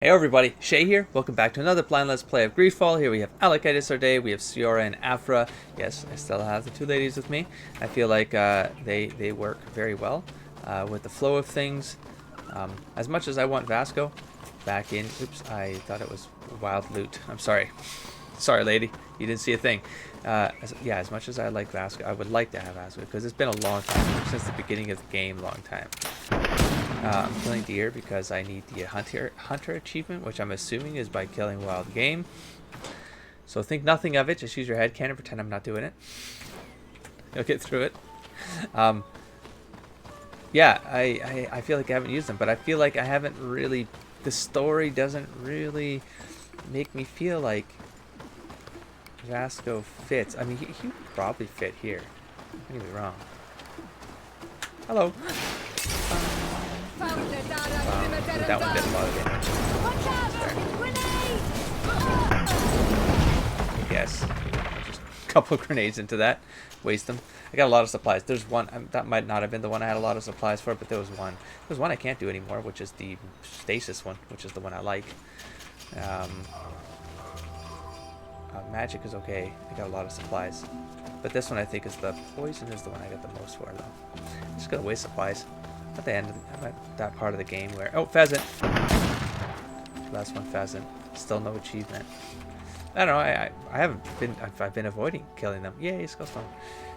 Hey everybody, Shay here. Welcome back to another blind let's play of GreedFall. Here we have Alec Day, we have Ciora and Afra. Yes, I still have the two ladies with me. I feel like they work very well with the flow of things. As much as I want Vasco back in, oops, I thought it was wild loot. I'm sorry. Sorry lady, you didn't see a thing. As much as I like Vasco, I would like to have Vasco because it's been a long time, since the beginning of the game, long time. I'm killing deer because I need the hunter achievement, which I'm assuming is by killing wild game. So think nothing of it. Just use your head cannon, pretend I'm not doing it. You'll get through it. Yeah, I feel like I haven't used them, but I feel like I haven't really. The story doesn't really make me feel like Vasco fits. I mean, he would probably fit here. Don't get me wrong. Hello. That one did a lot of damage. Yes. Just a couple of grenades into that. Waste them. I got a lot of supplies. There's one. That might not have been the one I had a lot of supplies for, but there was one. There's one I can't do anymore, which is the stasis one, which is the one I like. Magic is okay. I got a lot of supplies. But this one I think is the poison is the one I got the most for, though. I'm just going to waste supplies. At the end of that part of the game where pheasant, last one pheasant, still no achievement. I don't know. I've been avoiding killing them. Yay, skullstone.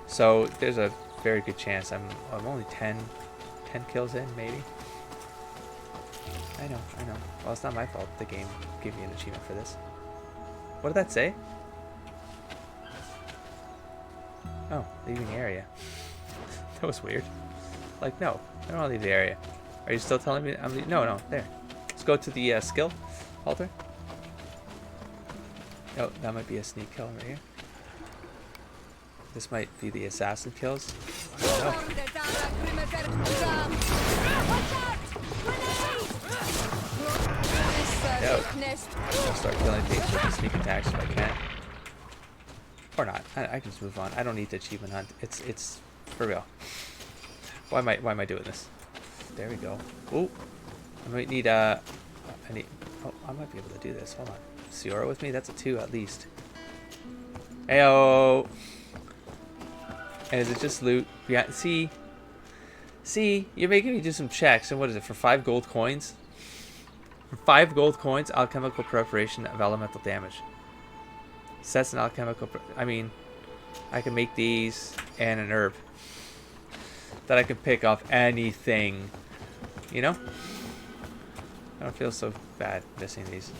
So there's a very good chance I'm only 10 kills in, maybe. I know. Well, it's not my fault the game gave me an achievement for this. What did that say? Oh, leaving the area. That was weird. Like, no, I don't want to leave the area. Are you still telling me I'm leaving? No, there. Let's go to the skill altar. Oh, that might be a sneak kill right here. This might be the assassin kills. No. I'll start killing things with sneak attacks if I can. Or not. I can just move on. I don't need the achievement hunt. It's for real. Why am I doing this? There we go. Oh, I might need oh, I might be able to do this. Hold on. Ciora with me? That's a 2 at least. Heyo. And is it just loot? Yeah. See, you're making me do some checks. And what is it for 5 gold coins? For 5 gold coins, alchemical preparation of elemental damage. Sets an alchemical. I mean, I can make these and an herb that I can pick off anything, you know? I don't feel so bad missing these.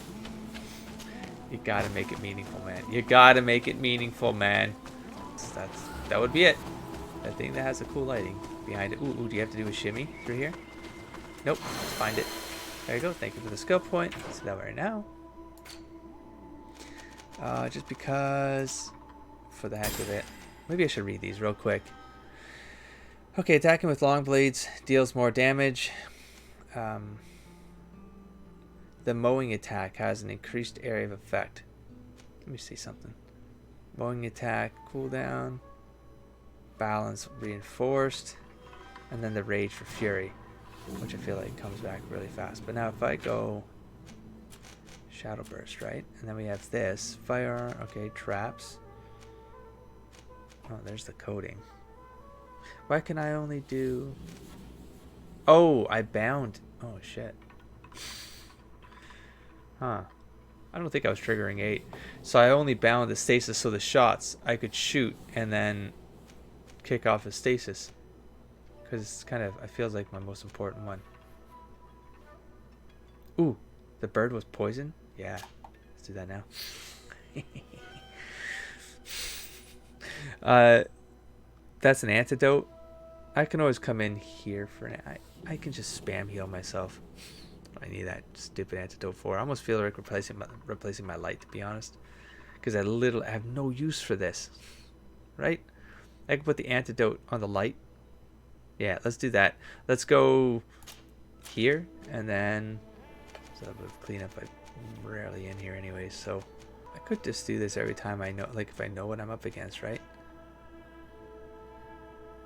You gotta make it meaningful, man. You gotta make it meaningful, man. That would be it. That thing that has a cool lighting behind it. Ooh, do you have to do a shimmy through here? Nope. Let's find it. There you go. Thank you for the skill point. Let's do that right now. Just because, for the heck of it. Maybe I should read these real quick. Okay, attacking with long blades deals more damage. The mowing attack has an increased area of effect. Let me see something. Mowing attack, cooldown, balance reinforced, and then the rage for fury, which I feel like comes back really fast. But now if I go shadow burst, right? And then we have this fire, okay, traps. Oh, there's the coding. Why can I only do... Oh, I bound... Oh, shit. Huh. I don't think I was triggering 8. So I only bound the stasis so the shots I could shoot and then kick off a stasis. Because it's kind of... It feels like my most important one. Ooh, the bird was poison? Yeah. Let's do that now. That's an antidote. I can always come in here for an... I can just spam heal myself. I need that stupid antidote for. I almost feel like replacing my light, to be honest, because I have no use for this. Right? I can put the antidote on the light. Yeah, let's do that. Let's go here and then a little bit of cleanup. I'm rarely in here anyways, so I could just do this every time I know, like if I know what I'm up against, right?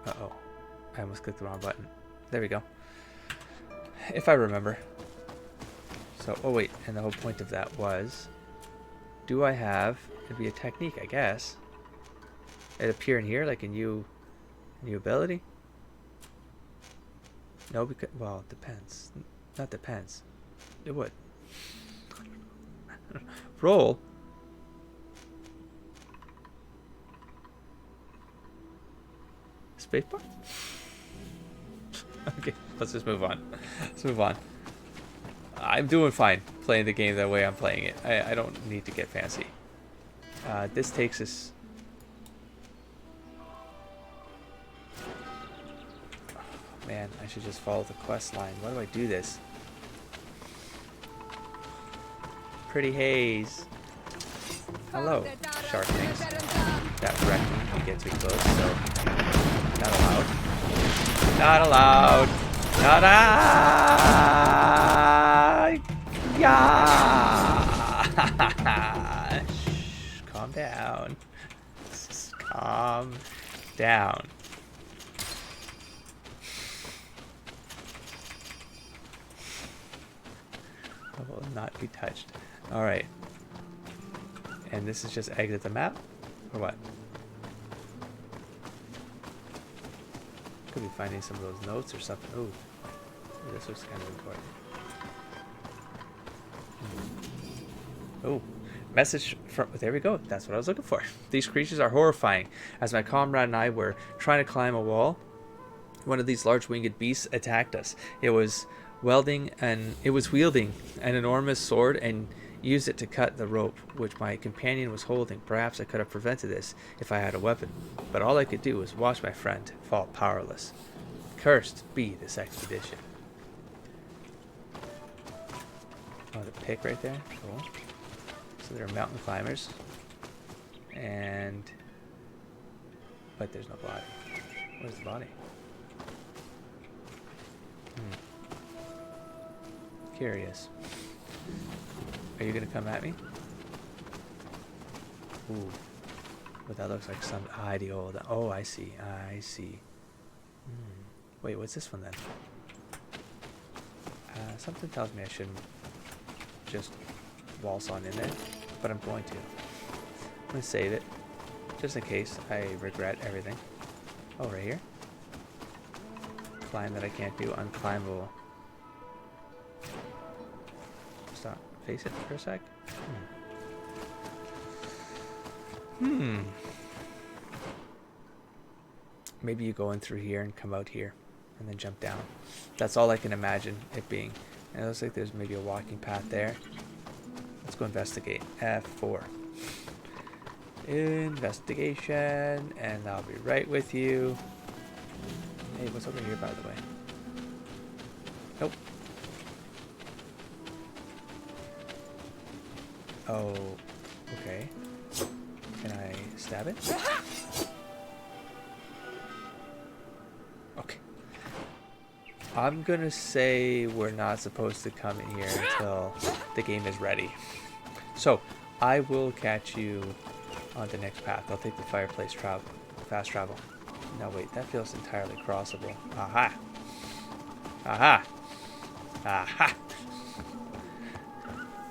Uh-oh. I almost clicked the wrong button. There we go. If I remember. So, oh wait, and the whole point of that was, do I have, it'd be a technique, I guess. It appear in here, like a new ability? No, because, well, it depends. Not depends. It would. Roll. Spacebar? Okay, let's just move on. Let's move on. I'm doing fine playing the game the way I'm playing it. I don't need to get fancy. This takes us... Oh, man, I should just follow the quest line. Why do I do this? Pretty haze. Hello, shark things. That wrecked me if you get too close, so... Not allowed. Not allowed. Not allowed. Yeah. Shh, calm down. Just calm down. I will not be touched. All right. And this is just exit the map, or what? Could be finding some of those notes or something. Ooh, this looks kind of important. Oh, message from, there we go. That's what I was looking for. These creatures are horrifying. As my comrade and I were trying to climb a wall, one of these large winged beasts attacked us. It was wielding an enormous sword and used it to cut the rope which my companion was holding. Perhaps I could have prevented this if I had a weapon, but all I could do was watch my friend fall powerless. Cursed be this expedition. Oh, the pick right there. Cool. So there are mountain climbers. And... but there's no body. Where's the body? Curious. Are you gonna come at me? Ooh. But that looks like some ideal. Oh, I see. I see. Wait, what's this one then? Something tells me I shouldn't just waltz on in there, but I'm going to. I'm gonna save it, just in case I regret everything. Oh, right here. Climb that I can't do. Unclimbable. Stop. Face it for a sec. Maybe you go in through here and come out here and then jump down. That's all I can imagine it being. And it looks like there's maybe a walking path there. Let's go investigate. F4. Investigation, and I'll be right with you. Hey, what's over here, by the way? Nope. Oh, okay. Can I stab it? Okay. I'm gonna say we're not supposed to come in here until the game is ready. So, I will catch you on the next path. I'll take the fireplace fast travel. No, wait, that feels entirely crossable. Aha! Aha! Aha!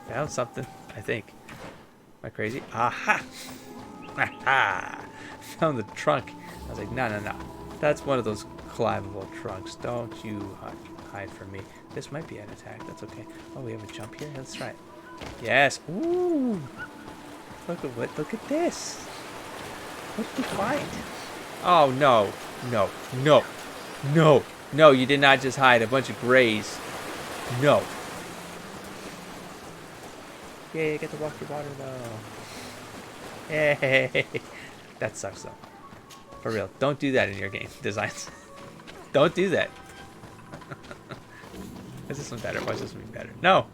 Found something, I think. Am I crazy? Aha! Aha! Found the trunk. I was like, no, no, no. That's one of those climbable trunks. Don't you hide from me. This might be an attack. That's okay. Oh, we have a jump here? Let's try it. Yes! Ooh! Look at this! What did we find? Oh, no. No. No. No. No, you did not just hide a bunch of grays. No. Yay, I get to walk through water, though. Yay. That sucks, though. For real. Don't do that in your game designs. Don't do that. Is this one better? Why is this one better? No.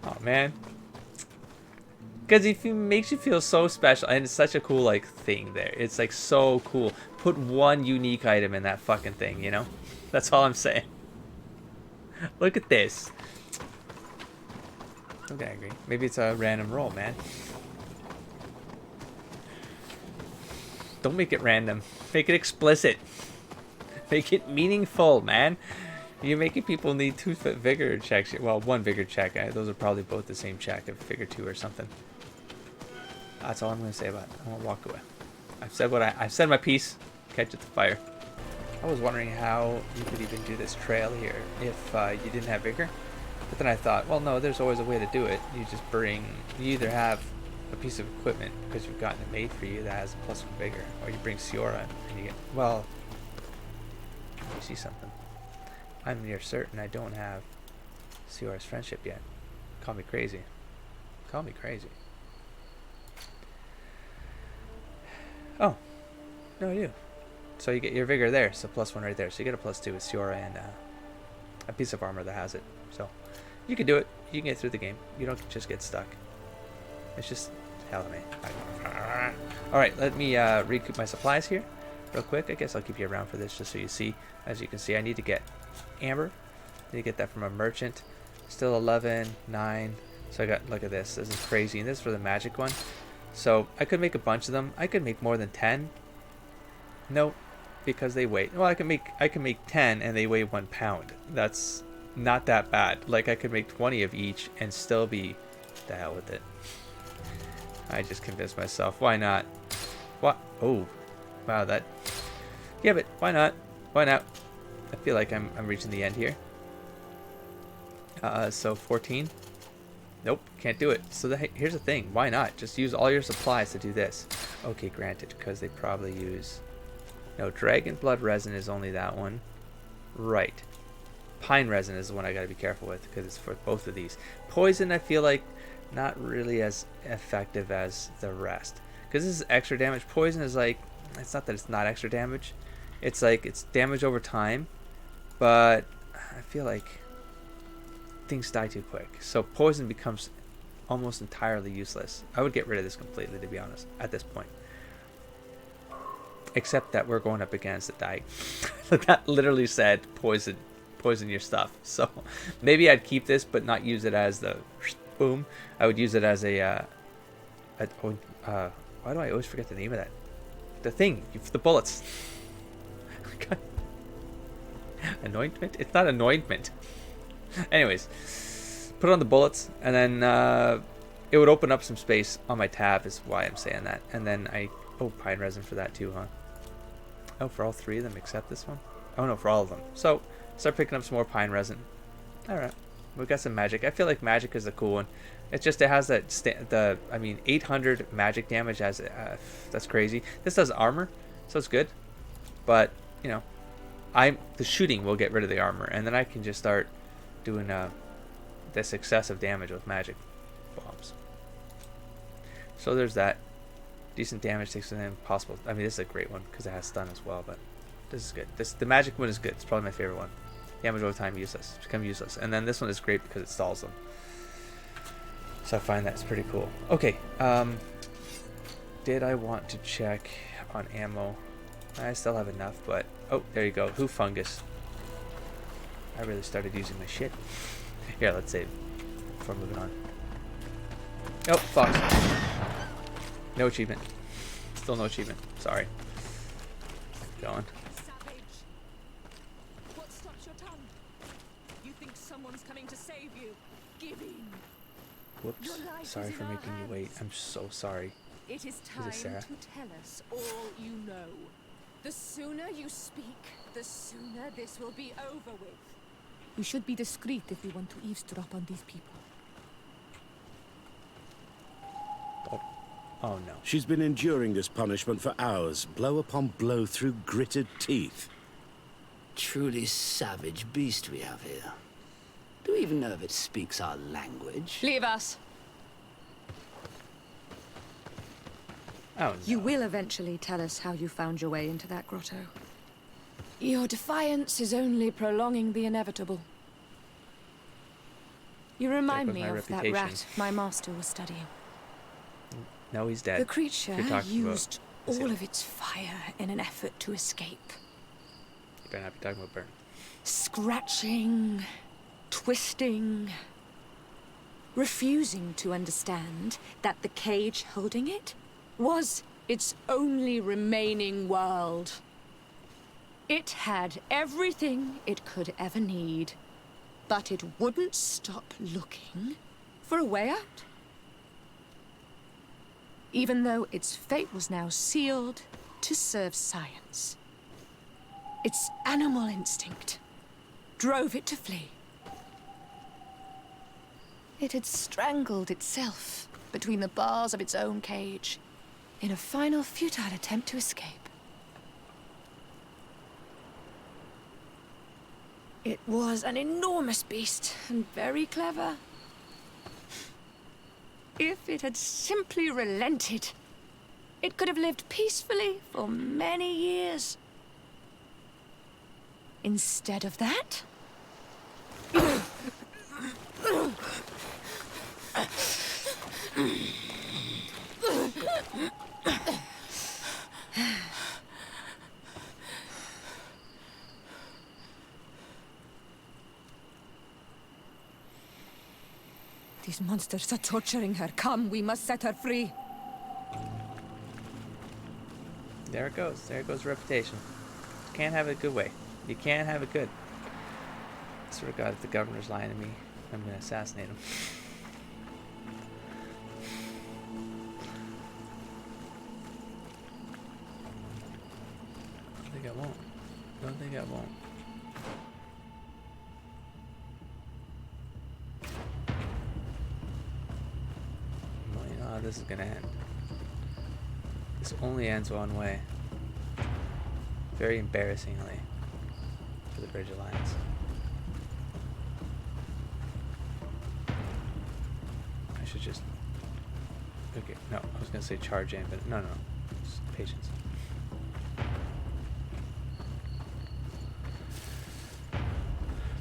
Oh, man. Because it makes you feel so special, and it's such a cool, like, thing there. It's, like, so cool. Put one unique item in that fucking thing, you know? That's all I'm saying. Look at this. Okay, I agree. Maybe it's a random roll, man. Don't make it random. Make it explicit. Make it meaningful, man. You're making people need 2 vigor checks. Well, 1 vigor check. Those are probably both the same check, a vigor 2 or something. That's all I'm gonna say about it. I'm gonna walk away. I've said my piece. Catch it the fire. I was wondering how you could even do this trail here if you didn't have vigor. But then I thought, well, no, there's always a way to do it. You either have a piece of equipment because you've gotten it made for you that has a +1 vigor, or you bring Siora and you get, well, let me see something. I'm near certain I don't have Siora's friendship yet. Call me crazy. Call me crazy. Oh, no, you. So you get your vigor there, so +1 right there. So you get a +2 with Siora and a piece of armor that has it. So you can do it. You can get through the game. You don't just get stuck. It's just hell of me. All right, let me recoup my supplies here real quick. I guess I'll keep you around for this just so you see. As you can see, I need to get amber. I need to get that from a merchant. Still 11, 9. So I got, look at this. This is crazy. And this is for the magic one. So I could make a bunch of them. I could make more than 10. Nope, because they weigh. Well, I can make 10 and they weigh 1 pound. That's not that bad. Like I could make 20 of each and still be the hell with it. I just convinced myself. Why not? What? Oh, wow. That. Yeah, but why not? Why not? I feel like I'm reaching the end here. So 14. Nope, can't do it. So here's the thing. Why not? Just use all your supplies to do this. Okay, granted, because they probably use. No, dragon blood resin is only that one. Right. Pine resin is the one I gotta be careful with because it's for both of these. Poison, I feel like not really as effective as the rest because this is extra damage. Poison is like, it's not that it's not extra damage. It's like it's damage over time, but I feel like things die too quick. So poison becomes almost entirely useless. I would get rid of this completely, to be honest, at this point. Except that we're going up against a die. That literally said poison your stuff. So maybe I'd keep this, but not use it as the boom. I would use it as a why do I always forget the name of that? The thing, the bullets. Anointment? It's not anointment. Anyways, put on the bullets, and then it would open up some space on my tab, is why I'm saying that. And then pine resin for that too, huh? Oh, for all 3 of them except this one? Oh no, for all of them. So start picking up some more pine resin. All right, we got some magic. I feel like magic is the cool one. It's just it has that 800 magic damage as that's crazy. This does armor, so it's good. But you know, the shooting will get rid of the armor, and then I can just start doing this excessive damage with magic bombs. So there's that. Decent damage takes an impossible. I mean, this is a great one because it has stun as well, but this is good. The magic one is good. It's probably my favorite one. Damage over time useless. It's become useless. And then this one is great because it stalls them. So I find that's pretty cool. Okay. Did I want to check on ammo? I still have enough, but oh, there you go. Hoof fungus. I really started using my shit. Here, let's save before moving on. Oh, fox. No achievement. Still no achievement. Sorry. Going. Savage. What stops your tongue? You think someone's coming to save you? Give in. Whoops. Sorry for making you wait. I'm so sorry. It is time to tell us all you know. The sooner you speak, the sooner this will be over with. We should be discreet if we want to eavesdrop on these people. Oh no. She's been enduring this punishment for hours, blow upon blow through gritted teeth. Truly savage beast we have here. Do we even know if it speaks our language? Leave us. Oh no. You will eventually tell us how you found your way into that grotto. Your defiance is only prolonging the inevitable. You remind me of that rat my master was studying. No, he's dead. The creature used all of its fire in an effort to escape. You better not be talking about burn. Scratching, twisting, refusing to understand that the cage holding it was its only remaining world. It had everything it could ever need, but it wouldn't stop looking for a way out. Even though its fate was now sealed to serve science. Its animal instinct drove it to flee. It had strangled itself between the bars of its own cage in a final futile attempt to escape. It was an enormous beast and very clever. If it had simply relented, it could have lived peacefully for many years. Instead of that, These monsters are torturing her. Come, we must set her free. There it goes. There goes reputation. Can't have it a good way. You can't have it good. I swear to God, if the governor's lying to me, I'm gonna assassinate him. I don't think I won't. Don't think I won't. Well, you know how this is gonna end. This only ends one way. Very embarrassingly for the Bridge Alliance. I should just... Okay, no, I was gonna say charge in, but no. Just patience.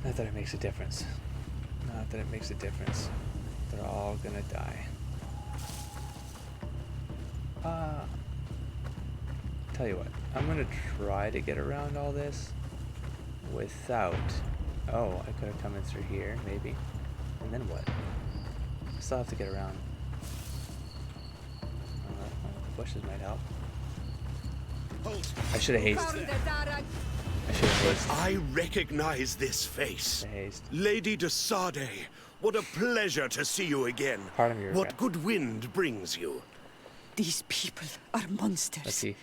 Not that it makes a difference. Not that it makes a difference. They're all gonna die. Tell you what, I'm gonna try to get around all this without... Oh, I could have come in through here, maybe. And then what? I still have to get around. Bushes might help. Halt! I should have hasted. I should have hasted. I recognize this face. The haste. Lady de Sade, what a pleasure to see you again. Pardon me, What regret. good wind brings you? These people are monsters. Let's see.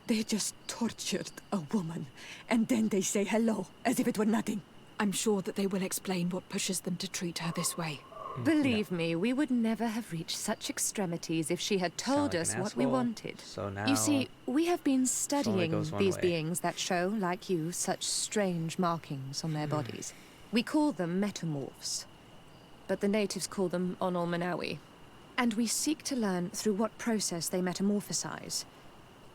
They just tortured a woman, and then they say hello, as if it were nothing. I'm sure that they will explain what pushes them to treat her this way. believe me, we would never have reached such extremities if she had told like us an what we asshole. wanted. So now... You see, we have been studying goes one these way. beings that show, like you, such strange markings on their bodies. We call them metamorphs, but the natives call them Onol Manawi. And we seek to learn through what process they metamorphosize.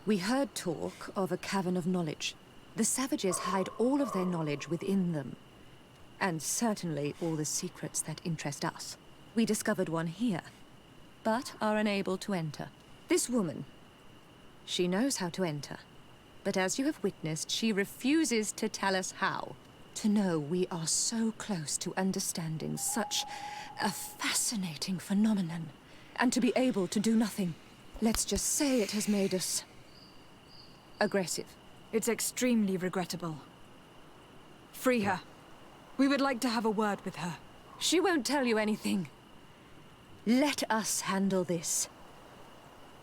We heard talk of a cavern of knowledge. The savages hide all of their knowledge within them, and certainly all the secrets that interest us. We discovered one here, but are unable to enter. This woman, she knows how to enter, but as you have witnessed, she refuses to tell us how. To know we are so close to understanding such a fascinating phenomenon, and to be able to do nothing. Let's just say it has made us aggressive. It's extremely regrettable. Free her. We would like to have a word with her. She won't tell you anything. Let us handle this.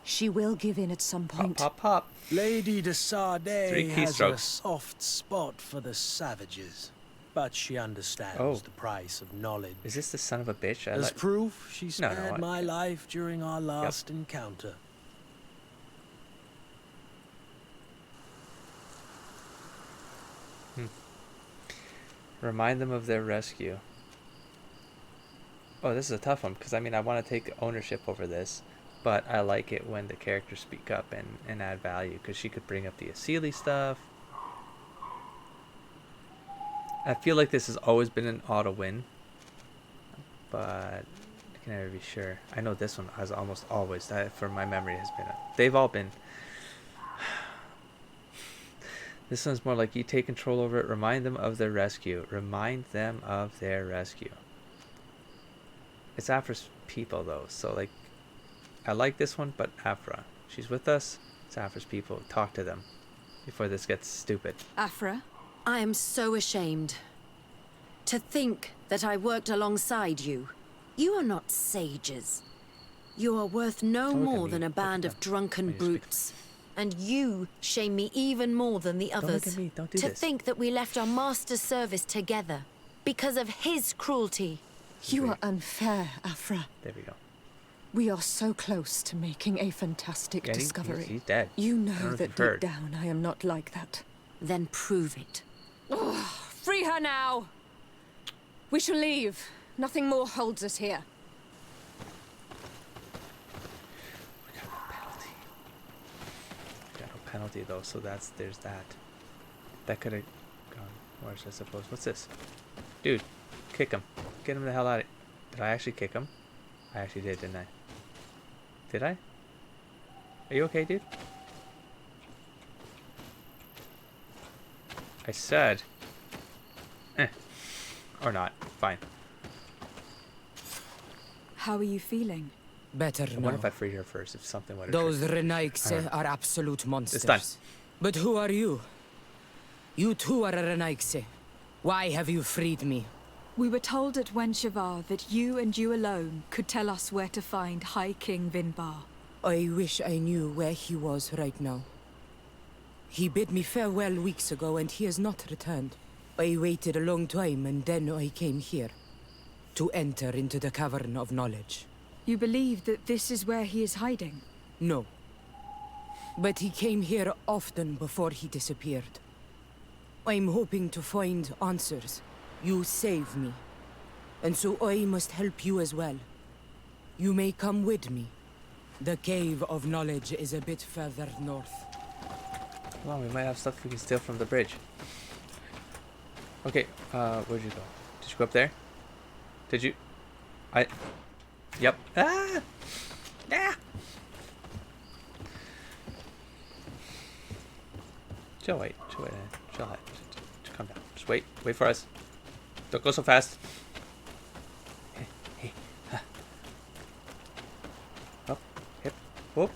She will give in at some Pop, point. pop, pop. Lady de Sade 3 has a keystrokes. soft spot for the savages, but she understands Oh. the price of knowledge. Is this the son of a bitch? As proof, she No, no, spared my life during our last encounter. Remind them of their rescue. Oh, this is a tough one, because I mean, I want to take ownership over this, but I like it when the characters speak up and add value, because she could bring up the Asili stuff. I feel like this has always been an auto win, but I can never be sure. I know this one has almost always, that from my memory, has been they've all been. This one's more like you take control over it. Remind them of their rescue. Remind them of their rescue. It's Afra's people though, so like, I like this one, but Afra, she's with us. It's Afra's people. Talk to them. before this gets stupid. Afra? I am so ashamed. To think that I worked alongside you. You are not sages. You are worth no Don't look at more me. than a Look band at of them. drunken Let me speak. brutes. And you shame me even more than the Don't others. look at me. Don't do to this. think that we left our master's service together because of his cruelty. You are unfair, Afra. There we go. We are so close to making a fantastic Yeah, discovery. he's dead. You I don't know know if that you've deep heard. down I am not like that. Then prove it. Free her now! We shall leave. Nothing more holds us here. We got no penalty. We got no penalty though, so there's that. That could have gone worse, I suppose. What's this? Dude, kick him. Get him the hell out of here. Did I actually kick him? I actually did, didn't I? Did I? Are you okay, dude? I said... Or not. Fine. How are you feeling? Better I now. wonder if I freed her first, if something would have... Those Renaigse are absolute monsters. done. But who are you? You too are a Renaigse. Why have you freed me? We were told at Wenshavar that you and you alone could tell us where to find High King Vinbar. I wish I knew where he was right now. He bid me farewell weeks ago and he has not returned. I waited a long time and then I came here. To enter into the Cavern of Knowledge. You believe that this is where he is hiding? No. But he came here often before he disappeared. I'm hoping to find answers. You saved me. And so I must help you as well. You may come with me. The Cave of Knowledge is a bit further north. Well, we might have stuff we can steal from the bridge. Okay, where'd you go? Did you go up there? Did you? Yep. Ah! Ah! Chill, wait. Chill, wait. Chill out. Just calm down. Just wait. Wait for us. Don't go so fast. Hey. Up. Hip. Whoop.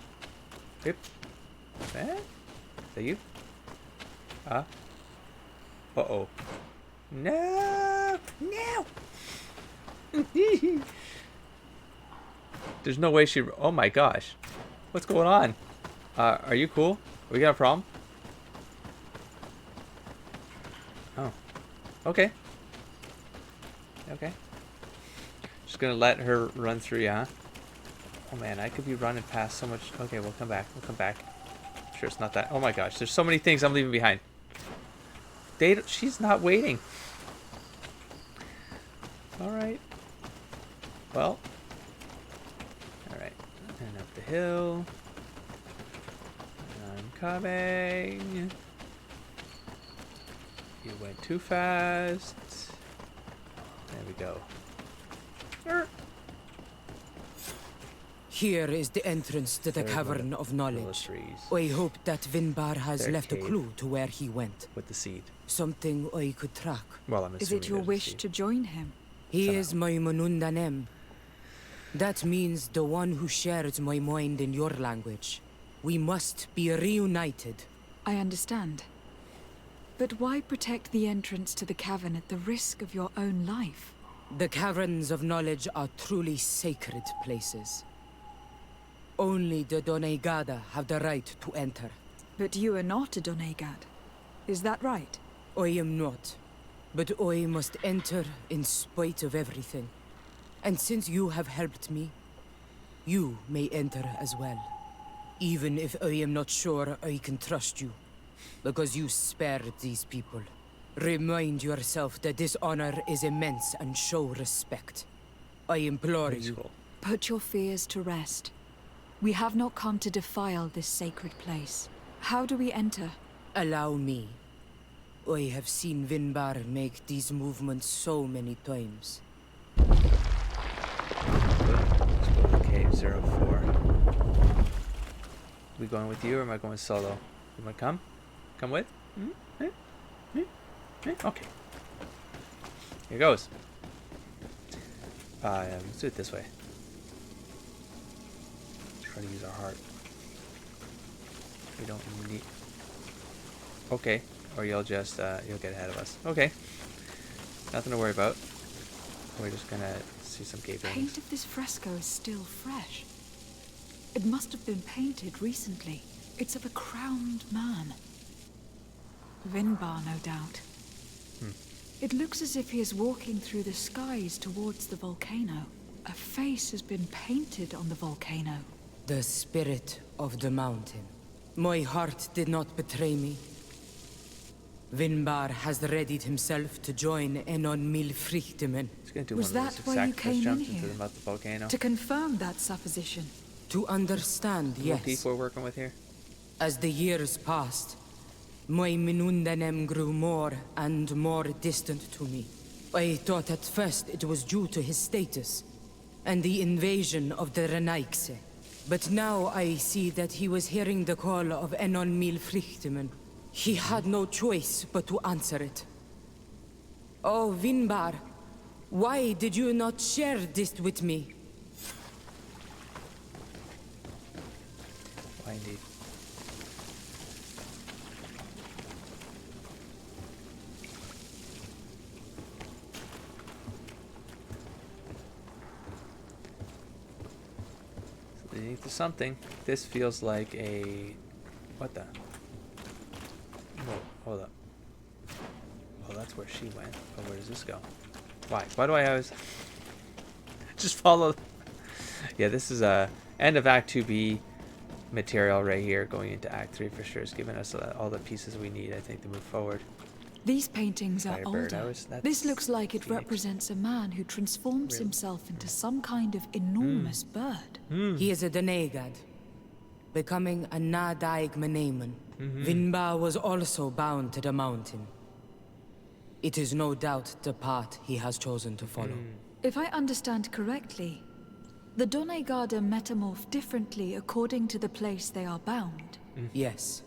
Hip. Eh? Is that you? Uh-oh. No! No! There's no way she... Oh my gosh. What's going on? Are you cool? We got a problem? Oh. Okay. Okay. Just gonna let her run through, yeah? Oh man, I could be running past so much... Okay, we'll come back. We'll come back. Sure, it's not that... Oh my gosh, there's so many things I'm leaving behind. She's not waiting. Alright. Well. Alright. And up the hill. I'm coming. You went too fast. There we go. Here is the entrance to the Third Cavern one. of Knowledge. Trees. I hope that Vinbar has Third left a cave. clue to where he went. With the seed. Something I could track. Well, I'm Is assuming it your there's a wish seed. to join him? He Somehow. is my Manundanem. That means the one who shares my mind in your language. We must be reunited. I understand. But why protect the entrance to the cavern at the risk of your own life? The Caverns of Knowledge are truly sacred places. Only the Doneigada have the right to enter. But you are not a Doneigad. Is that right? I am not. But I must enter in spite of everything. And since you have helped me, you may enter as well. Even if I am not sure I can trust you. Because you spared these people. Remind yourself that this honor is immense and show respect. I implore you. Cool. Put your fears to rest. We have not come to defile this sacred place. How do we enter? Allow me. I have seen Vinbar make these movements so many times. Let's go to cave 04. We going with you or am I going solo? You wanna come? Come with? Okay. Here goes. Let's do it this way. Try to use our heart. We don't need... Okay. Or you'll just, you'll get ahead of us. Okay. Nothing to worry about. We're just gonna see some cave paintings. Paint of this fresco is still fresh. It must have been painted recently. It's of a crowned man. Vinbar, no doubt. It looks as if he is walking through the skies towards the volcano. A face has been painted on the volcano. The spirit of the mountain. My heart did not betray me. Vinbar has readied himself to join Enon Milfrichtemen. Was that why you came in here? About the volcano. To confirm that supposition? To understand, yes. Motif we're working with here. As the years passed, my Minundanem grew more and more distant to me. I thought at first it was due to his status and the invasion of the Renaigse. But now I see that he was hearing the call of Enon Milfrichtemen. He had no choice but to answer it. Oh, Vinbar, why did you not share this with me? Why indeed? So leading to something. This feels like a... What the... Whoa, hold up. Oh, that's where she went. But where does this go? Why? Why do I always just follow? Yeah, this is a end of Act 2B material right here, going into Act 3 for sure. It's giving us all the pieces we need, I think, to move forward. These paintings are Firebird, older. This looks like it represents a man who transforms himself into some kind of enormous bird. He is a Denegad, becoming a Nadaig Menemen. Vinbar was also bound to the mountain. It is no doubt the path he has chosen to follow. If I understand correctly, the Donegada metamorph differently according to the place they are bound. Yes.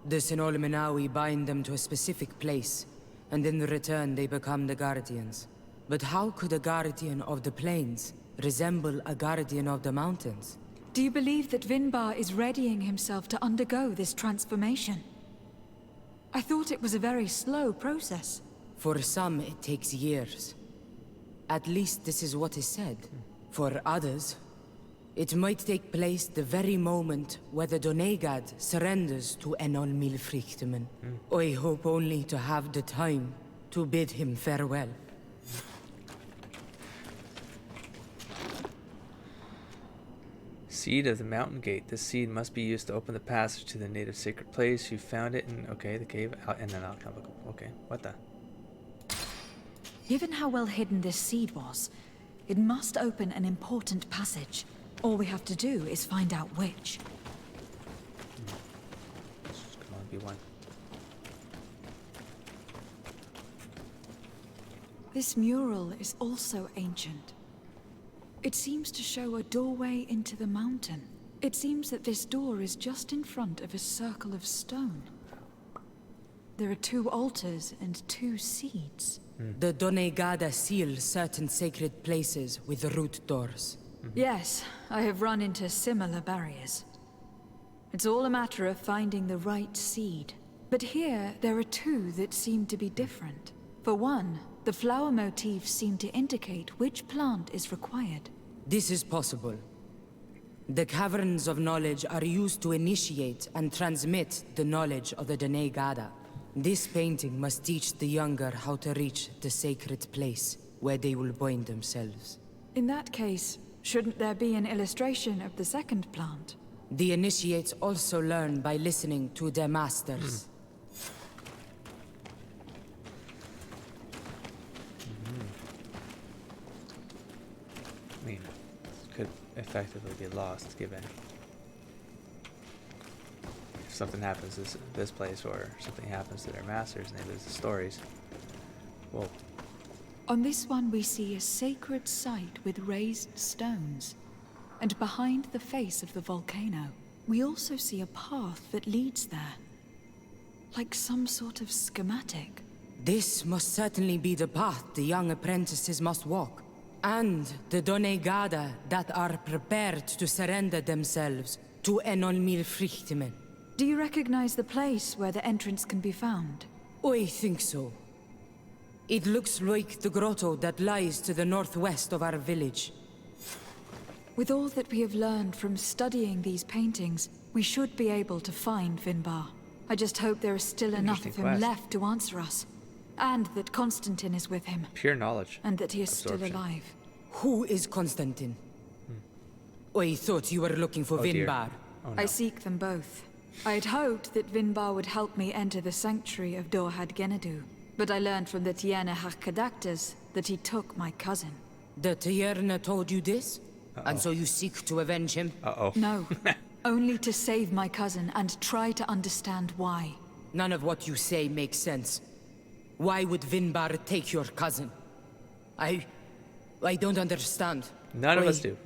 The Sinolmenawi bind them to a specific place, and in return they become the Guardians. But how could a Guardian of the Plains resemble a Guardian of the Mountains? Do you believe that Vinbar is readying himself to undergo this transformation? I thought it was a very slow process. For some, it takes years. At least this is what is said. For others, it might take place the very moment where the Donegad surrenders to Enol Milfrichtemen. I hope only to have the time to bid him farewell. Seed of the mountain gate. This seed must be used to open the passage to the native sacred place. You found it in, okay, the cave, and then alchemical. Okay, what the? Given how well hidden this seed was, it must open an important passage. All we have to do is find out which. Come on, be one. This mural is also ancient. It seems to show a doorway into the mountain. It seems that this door is just in front of a circle of stone. There are 2 altars and 2 seeds. The Donegada seal certain sacred places with root doors. Yes, I have run into similar barriers. It's all a matter of finding the right seed. But here, there are 2 that seem to be different. For one, the flower motifs seem to indicate which plant is required. This is possible. The caverns of knowledge are used to initiate and transmit the knowledge of the Donegada. This painting must teach the younger how to reach the sacred place where they will bind themselves. In that case, shouldn't there be an illustration of the second plant? The initiates also learn by listening to their masters. I mean, this could effectively be lost, given if something happens to this place or something happens to their masters and they lose the stories. Whoa. On this one we see a sacred site with raised stones. And behind the face of the volcano, we also see a path that leads there. Like some sort of schematic. This must certainly be the path the young apprentices must walk. And the Donegada that are prepared to surrender themselves to Enol Milfrichtemen. Do you recognize the place where the entrance can be found? I think so. It looks like the grotto that lies to the northwest of our village. With all that we have learned from studying these paintings, we should be able to find Vinbar. I just hope there is still enough of him quest. left to answer us. And that Constantine is with him. Pure knowledge. And that he is Absorption. still alive. Who is Constantine? I thought you were looking for Oh, dear. Vinbar. Oh, no. I seek them both. I had hoped that Vinbar would help me enter the sanctuary of Dorhad Genadu, but I learned from the Tierne Hakadactas that he took my cousin. The Tierna told you this? And so you seek to avenge him? Uh-oh. No, only to save my cousin and try to understand why. None of what you say makes sense. Why would Vinbar take your cousin? I don't understand. None of us do.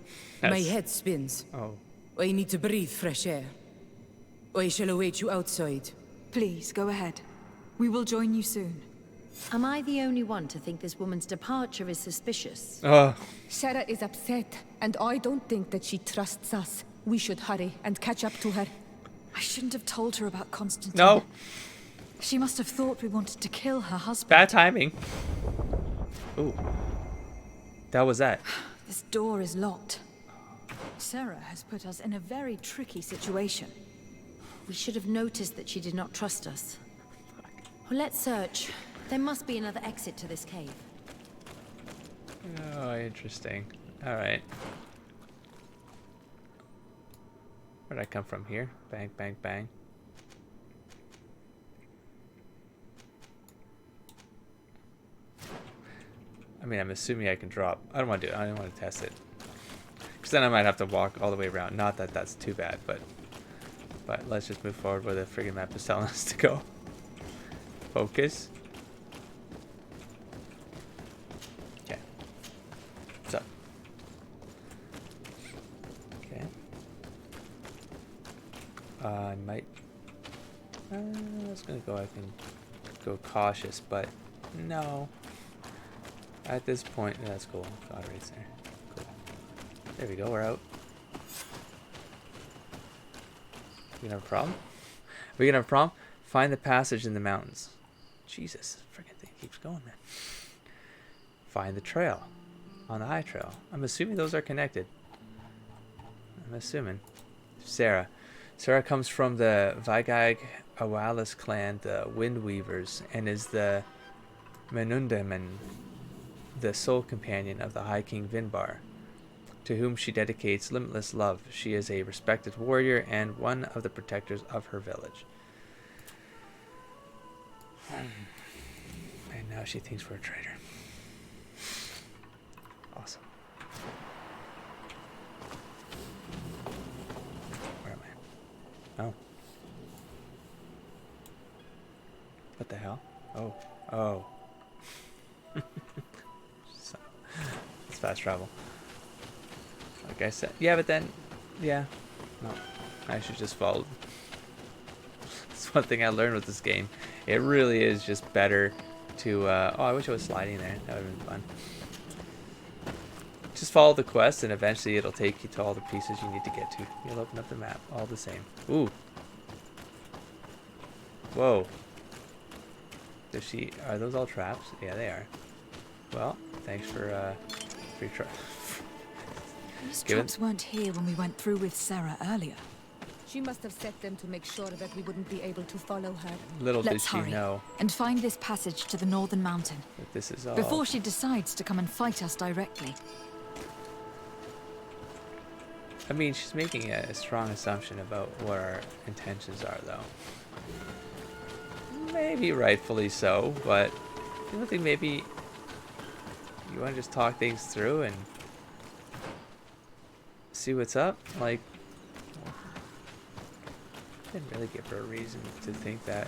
My That's- head spins. Oh. I need to breathe fresh air. I shall await you outside. Please, go ahead. We will join you soon. Am I the only one to think this woman's departure is suspicious? Oh. Sarah is upset, and I don't think that she trusts us. We should hurry and catch up to her. I shouldn't have told her about Constantine. No. She must have thought we wanted to kill her husband. Bad timing. Ooh. That was that. This door is locked. Sarah has put us in a very tricky situation. We should have noticed that she did not trust us. Well, let's search. There must be another exit to this cave. Oh, interesting. Alright. Where'd I come from? Here? Bang, bang, bang. I mean, I'm assuming I can drop. I don't want to do it. I don't want to test it. Because then I might have to walk all the way around. Not that that's too bad, but let's just move forward where the friggin' map is telling us to go. Focus. Okay. What's up? Okay. I might... I was gonna go, I can go cautious, but no. At this point, yeah, that's cool. God rates there. Cool. There we go, we're out. We gonna have a problem? We gonna have a problem? Find the passage in the mountains. Jesus, freaking thing keeps going, man. Find the trail on the high trail. I'm assuming those are connected. I'm assuming. Sarah. Sarah comes from the Vaigag Awalis clan, the Windweavers, and is the Menundaman, the sole companion of the High King Vinbar, to whom she dedicates limitless love. She is a respected warrior and one of the protectors of her village. And now she thinks we're a traitor. Awesome. Where am I? Oh. What the hell? Oh. Oh. So, it's fast travel. Like I said. Yeah, but then... Yeah. No. I should just follow. That's one thing I learned with this game. It really is just better to... oh, I wish I was sliding there. That would have been fun. Just follow the quest, and eventually it'll take you to all the pieces you need to get to. You'll open up the map, all the same. Ooh. Whoa. Does she... Are those all traps? Yeah, they are. Well, thanks for free try. These traps weren't here when we went through with Sarah earlier. She must have set them to make sure that we wouldn't be able to follow her. Little did Let's she hurry know and find this passage to the northern mountain that this is all... before she decides to come and fight us directly. I mean, she's making a strong assumption about what our intentions are, though. Maybe rightfully so, but you don't think maybe you want to just talk things through and see what's up? Like, didn't really give her a reason to think that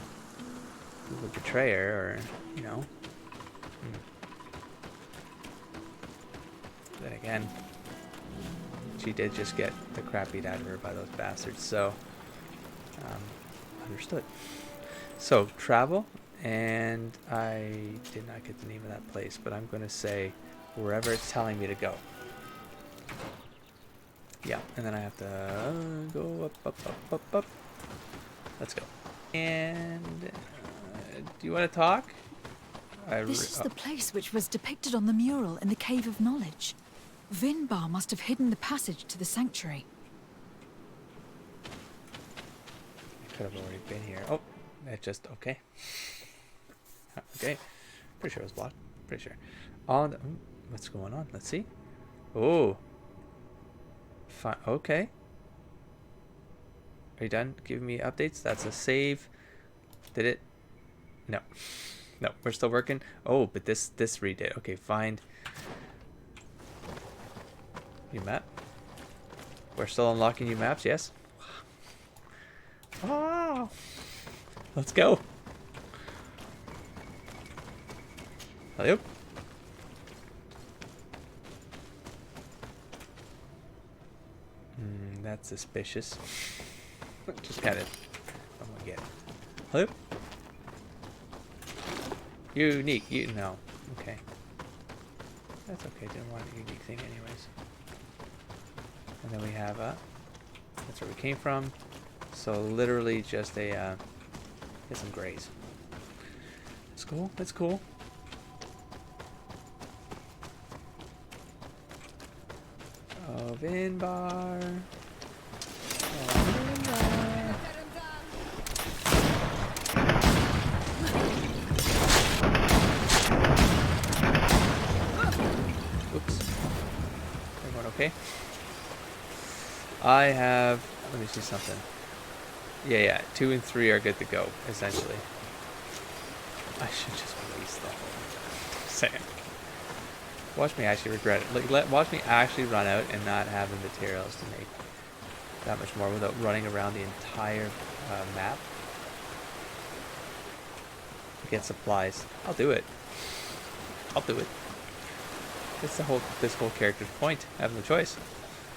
we would betray her, or, you know. Then again, she did just get the crap beat out of her by those bastards, so understood. So travel, and I did not get the name of that place, but I'm going to say wherever it's telling me to go. Yeah, and then I have to go up, up, up, up, up. Let's go. And do you want to talk? This is the place which was depicted on the mural in the Cave of Knowledge. Vinbar must have hidden the passage to the sanctuary. I could have already been here. Oh, that just okay. Okay, pretty sure it was blocked. Pretty sure. What's going on? Let's see. Oh, fine. Okay. Are you done giving me updates? That's a save. Did it? No. No, we're still working. Oh, but this redid. Okay, find new map. We're still unlocking new maps, yes? Ah, let's go. Hello? That's suspicious. Just kind of, I'm gonna get it. Hello? Unique, no. Okay. That's okay, didn't want a unique thing anyways. And then we have, that's where we came from. So literally just a, get some grays. That's cool, that's cool. Oh, Vinbar. Oh, Vinbar. Oops. Everyone okay? I have, let me see something. Yeah, 2 and 3 are good to go, essentially. I should just release the whole saying. Watch me actually regret it. Like, watch me actually run out and not have the materials to make that much more without running around the entire map. Get supplies. I'll do it. I'll do it. It's this whole character's point. I have no choice.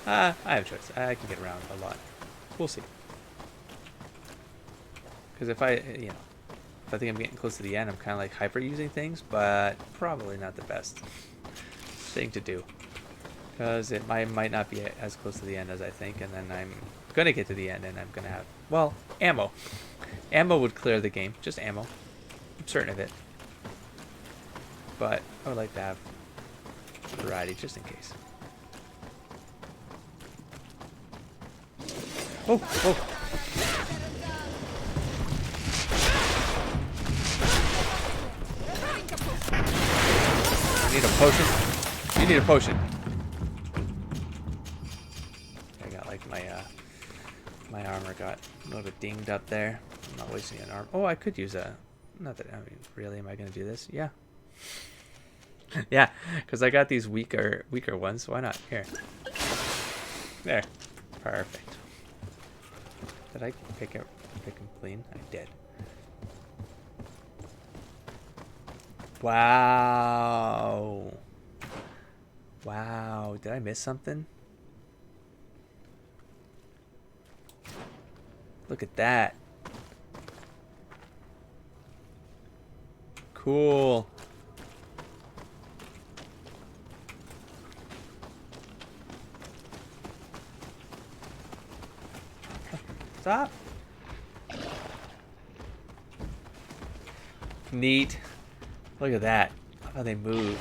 I have a choice. I can get around a lot. We'll see. Because if I think I'm getting close to the end, I'm kind of like hyper using things, but probably not the best thing to do. Because it might not be as close to the end as I think, and then I'm gonna get to the end and I'm gonna have, well, ammo. Ammo would clear the game. Just ammo. I'm certain of it. But I would like to have variety just in case. Oh, oh. I need a potion. You need a potion. I got like my armor got a little bit dinged up there. I'm not wasting an armor. Oh, I could use a. Not that I mean, really, am I gonna do this? Yeah. Yeah, because I got these weaker ones. Why not? Here. There. Perfect. Did I pick them clean? I did. Wow. Wow. Did I miss something? Look at that. Cool. Stop. Neat. Look at that. How they move.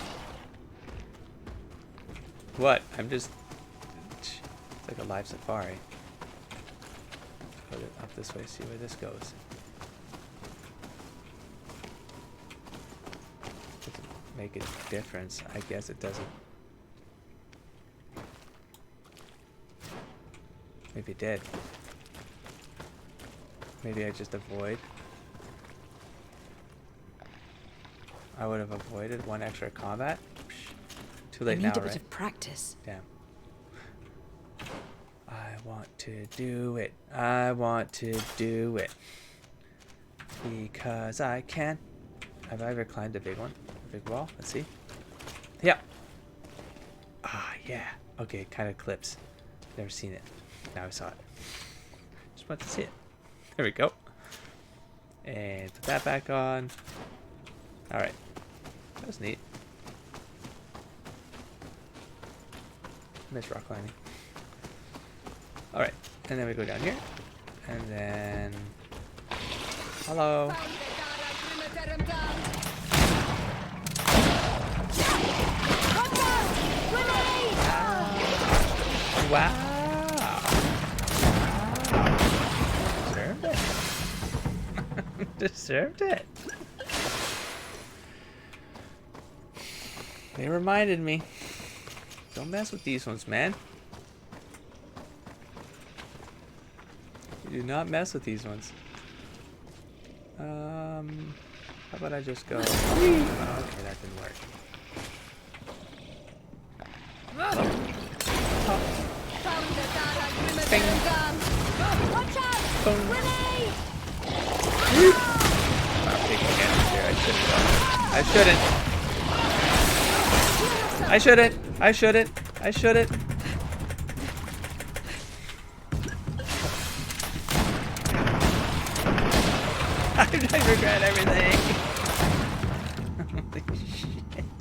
What? I'm just... It's like a live safari. Let's go up this way, see where this goes. Doesn't make a difference. I guess it doesn't. Maybe it did. Maybe I just avoid. I would have avoided one extra combat. Psh, too late now, right? I need a bit of practice. Damn. I want to do it. I want to do it. Because I can. Have I ever climbed a big one? A big wall? Let's see. Yeah. Ah, yeah. Okay, it kind of clips. Never seen it. Now I saw it. Just want to see it. There we go. And put that back on. Alright. That was neat. Nice rock climbing. Alright. And then we go down here. And then Hello. Wow. Deserved it. Deserved it. They reminded me. Don't mess with these ones, man. You do not mess with these ones. How about I just go? Oh, okay, that didn't work. Bing. Watch out! Boom. Grenade! I'm taking damage here. I shouldn't. I shouldn't. I shouldn't. I shouldn't. I regret everything. Holy shit.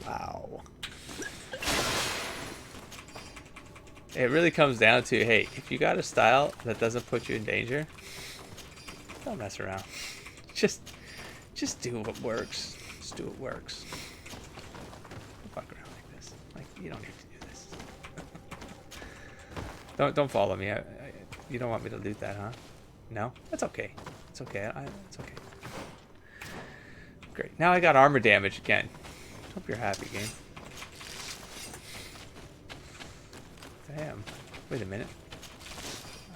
Wow. It really comes down to, hey, if you got a style that doesn't put you in danger, don't mess around. Just do what works. Just do what works. Don't fuck around like this. Like, you don't need to do this. Don't follow me. You don't want me to loot that, huh? No? That's okay. It's okay. It's okay. Great. Now I got armor damage again. Hope you're happy, game. Damn. Wait a minute.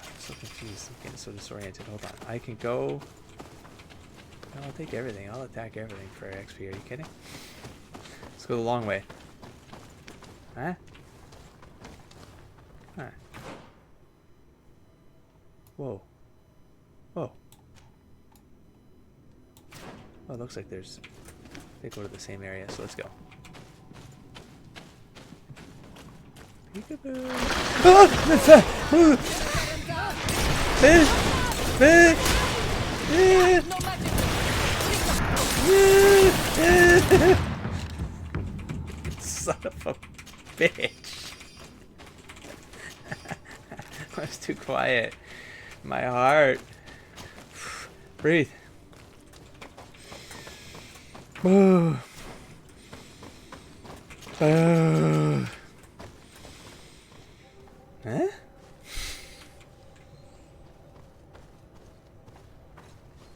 I'm so confused. I'm getting so disoriented. Hold on. I can go... No, I'll take everything. I'll attack everything for XP. Are you kidding? Let's go the long way. Huh? Alright. Whoa. Whoa. Oh, it looks like there's... They go to the same area, so let's go. Peekaboo. Son of a bitch. I was too quiet. My heart. Breathe. Huh?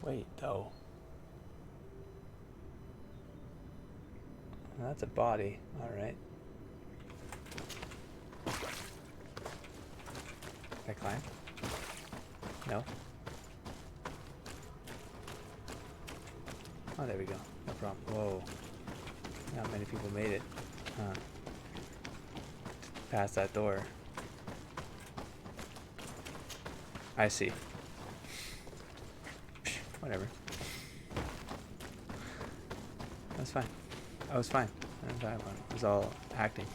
Wait, though. That's a body. Alright. Can I climb? No? Oh, there we go. No problem. Whoa. Not many people made it. Huh. Past that door. I see. Whatever. That's fine. I was fine. It was all acting.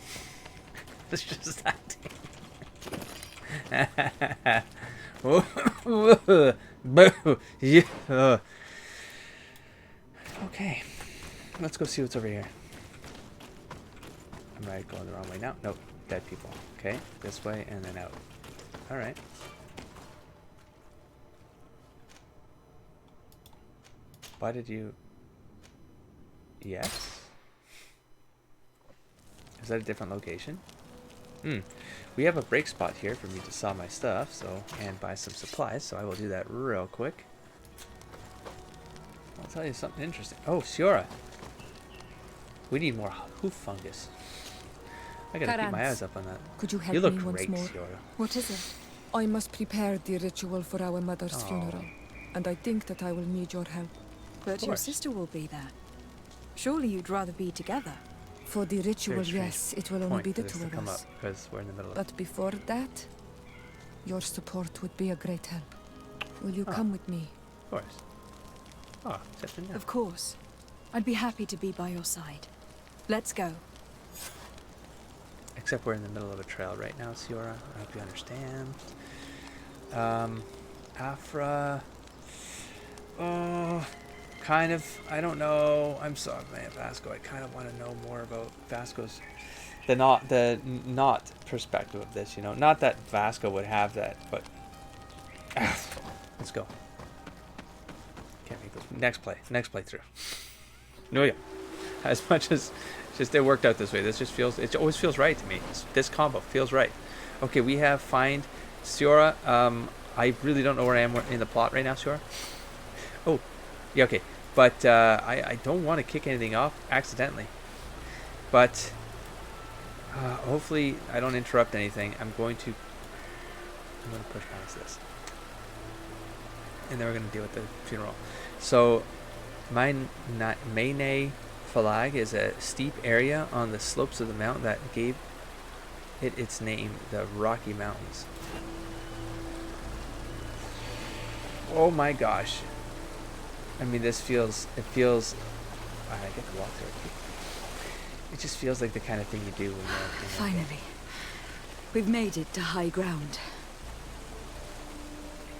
It's just acting. Yeah. Okay. Let's go see what's over here. Am I going the wrong way now? Nope. Dead people. Okay. This way and then out. Alright. Why did you... Yes? Is that a different location? We have a break spot here for me to sell my stuff, so, and buy some supplies, so I will do that real quick. I'll tell you something interesting. Oh, Siora! We need more hoof fungus. I gotta keep my eyes up on that. Could you help You look me once great, more? Siora. What is it? I must prepare the ritual for our mother's Oh. funeral, and I think that I will need your help. But your sister will be there. Surely you'd rather be together. For the ritual, Very strange yes, it will only point be for the this two to of come us. up, because we're in the middle of... But before that, your support would be a great help. Will you Oh. come with me? Of course. Oh, except for now. Of course. I'd be happy to be by your side. Let's go. Except we're in the middle of a trail right now, Siora. I hope you understand. Afra... Oh... Kind of, I don't know. I'm sorry, man, Vasco. I kind of want to know more about Vasco's, the not perspective of this. You know, not that Vasco would have that, but let's go. Next playthrough. No, yeah. As much as just it worked out this way. This just feels. It always feels right to me. This combo feels right. Okay, we have find Siora. I really don't know where I am in the plot right now, Siora. Oh, yeah, okay. But I don't want to kick anything off accidentally. But hopefully I don't interrupt anything. I'm going to push past this. And then we're going to deal with the funeral. So, Maine Falag is a steep area on the slopes of the mountain that gave it its name, the Rocky Mountains. Oh my gosh. I mean, it feels, I get to walk through it. It just feels like the kind of thing you do when you're Finally. We've made it to high ground.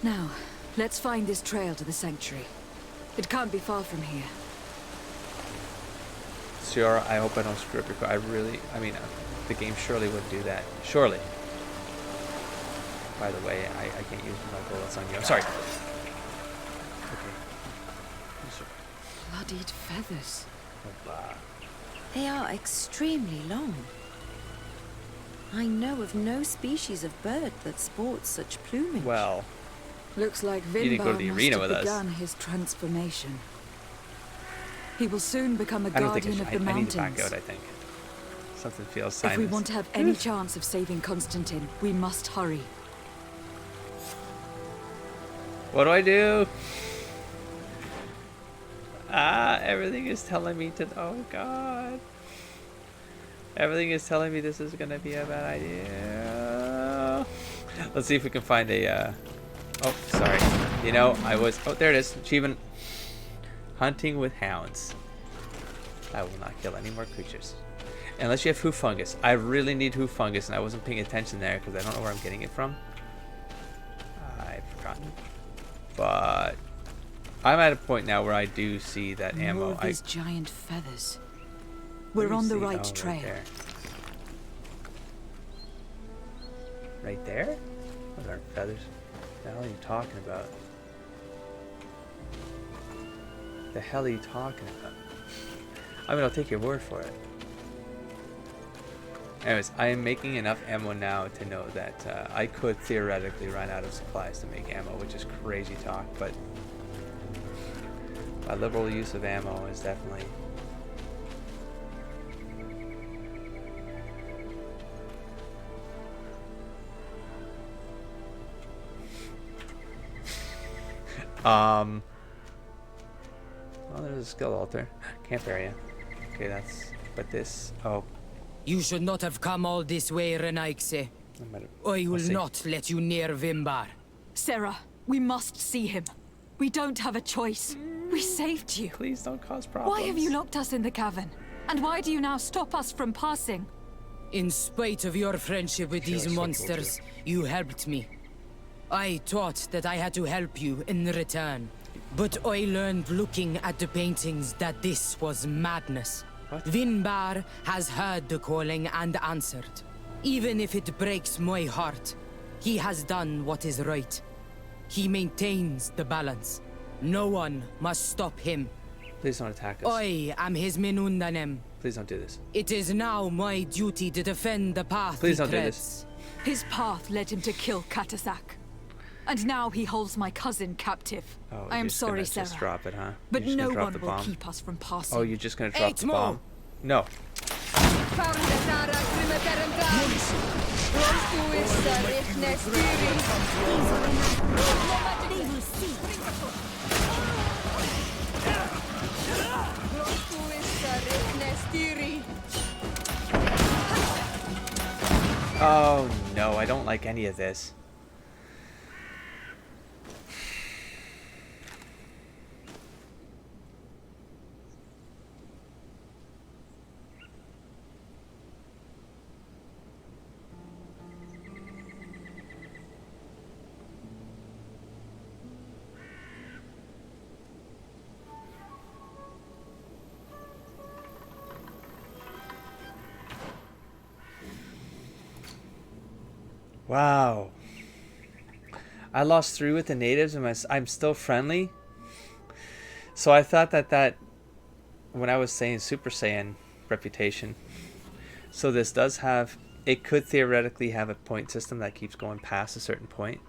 Now, let's find this trail to the sanctuary. It can't be far from here. Siora, I hope I don't screw up your car. I mean, the game surely would do that. Surely. By the way, I can't use my bullets on you. I'm sorry. Okay. Bloodied feathers. They are extremely long. I know of no species of bird that sports such plumage. Well, looks like you didn't go to Vinbar the must arena have with us. begun his transformation. He will soon become a I don't think guardian of the I need mountains. to back out, I think. Something feels If silent. we want to have any chance of saving Constantine, we must hurry. What do I do? Everything is telling me to... Oh, God. Everything is telling me this is going to be a bad idea. Let's see if we can find a... Oh, sorry. You know, I was... Oh, there it is. Achievement. Hunting with hounds. I will not kill any more creatures. Unless you have hoof fungus. I really need hoof fungus, and I wasn't paying attention there because I don't know where I'm getting it from. I've forgotten. But I'm at a point now where I do see that More ammo. of these giant feathers. We're on the right trail. Right there? Those aren't feathers. What the hell are you talking about? The hell are you talking about? I mean, I'll take your word for it. Anyways, I am making enough ammo now to know that I could theoretically run out of supplies to make ammo, which is crazy talk, but my liberal use of ammo is definitely... Well, there's a skill altar. Camp area. Okay, that's... But this... Oh. You should not have come all this way, Renaikse. I will not let you near Vimbar. Sarah, we must see him. We don't have a choice. We saved you. Please don't cause problems. Why have you locked us in the cavern? And why do you now stop us from passing? In spite of your friendship with these monsters, you helped me. I thought that I had to help you in return. But I learned looking at the paintings that this was madness. What? Vinbar has heard the calling and answered. Even if it breaks my heart, he has done what is right. He maintains the balance. No one must stop him. Please don't attack us. I am his Menundanem. Please don't do this. It is now my duty to defend the path Please he don't do treads. this. His path led him to kill Katasak. And now he holds my cousin captive. Oh, I am you're just sorry, gonna Sarah. just drop it, huh? But You're just no gonna drop one the will bomb? keep us from passing. Oh, you're just gonna drop the more. bomb? No. Oh no, I don't like any of this. Wow. I lost 3 with the natives and I'm still friendly? So I thought that when I was saying Super Saiyan reputation, so this does have, it could theoretically have a point system that keeps going past a certain point.